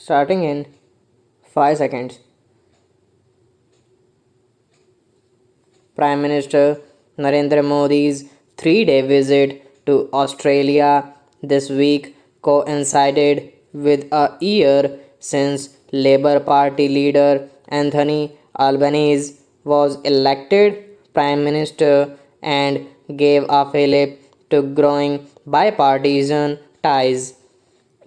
starting in 5 seconds. Prime Minister Narendra Modi's 3-day visit to Australia this week coincided with a year since Labour Party leader Anthony Albanese was elected Prime Minister and gave a fillip to growing bipartisan ties.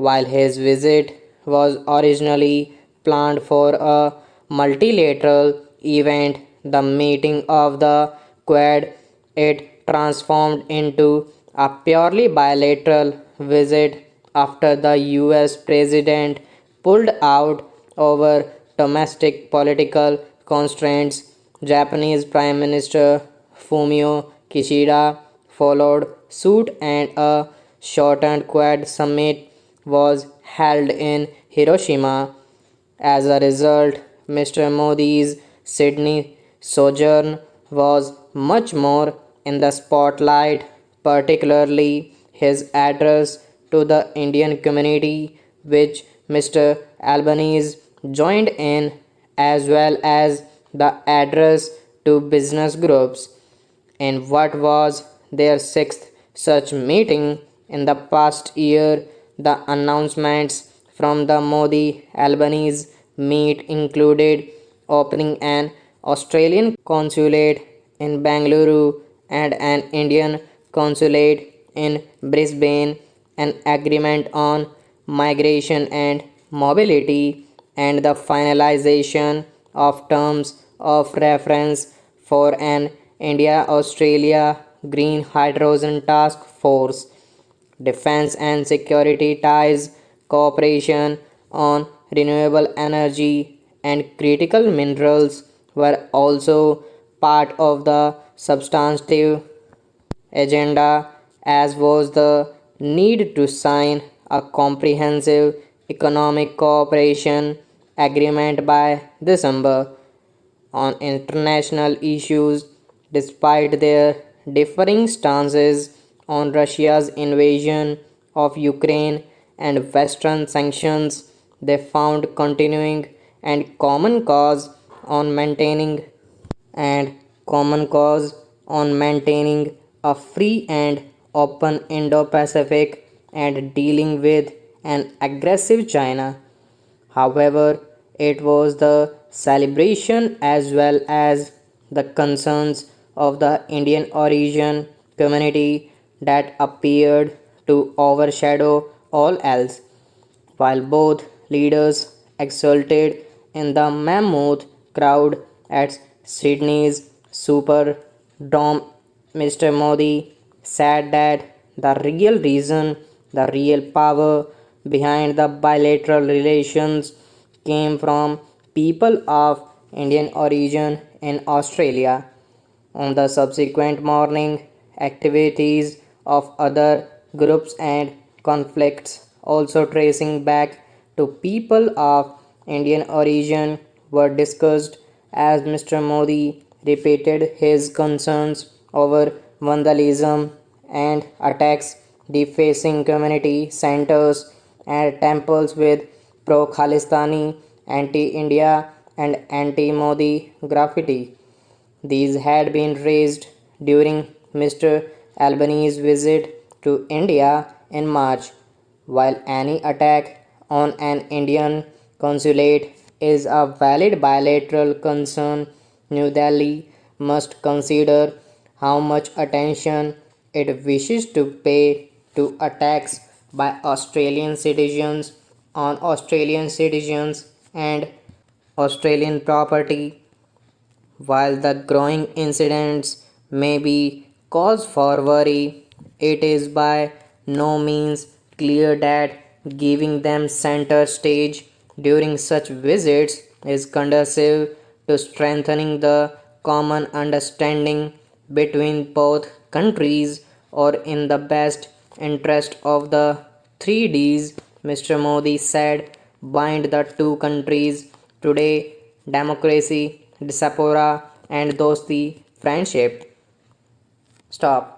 While his visit was originally planned for a multilateral event, the meeting of the Quad, it transformed into a purely bilateral visit after the US president pulled out over domestic political constraints. Japanese Prime Minister Fumio Kishida followed suit and a shortened Quad summit was held in Hiroshima. As a result, Mr. Modi's Sydney sojourn was much more in the spotlight, particularly his address to the Indian community, which Mr. Albanese joined in, as well as the address to business groups. In what was their sixth such meeting in the past year, the announcements from the Modi Albanese meet included opening an Australian consulate in Bangalore and an Indian consulate in Brisbane, an agreement on migration and mobility, and the finalization of terms of reference for an India Australia Green Hydrogen Task Force. Defense and security ties, cooperation on renewable energy, and critical minerals were also part of the substantive agenda, as was the need to sign a comprehensive economic cooperation agreement by December. On international issues, despite their differing stances on Russia's invasion of Ukraine and Western sanctions, they found continuing and common cause on maintaining and common cause on maintaining a free and open Indo-Pacific and dealing with an aggressive China. However, it was the celebration as well as the concerns of the Indian origin community that appeared to overshadow all else. While both leaders exulted in the mammoth crowd at Sydney's Superdome, Mr. Modi said that the real reason, the real power behind the bilateral relations came from people of Indian origin in Australia. On the subsequent morning, activities of other groups and conflicts, also tracing back to people of Indian origin, were discussed as Mr. Modi repeated his concerns over vandalism and attacks defacing community centers and temples with pro Khalistani, anti India, and anti Modi graffiti. These had been raised during Mr. Albanese's visit to India in March. While any attack on an Indian consulate is a valid bilateral concern, New Delhi must consider how much attention it wishes to pay to attacks by Australian citizens on Australian citizens and Australian property. While the growing incidents may be cause for worry, it is by no means clear that giving them center stage during such visits is conducive to strengthening the common understanding between both countries or in the best interest of the 3Ds, Mr. Modi said, bind the two countries today democracy, diaspora, and dosti friendship. Stop.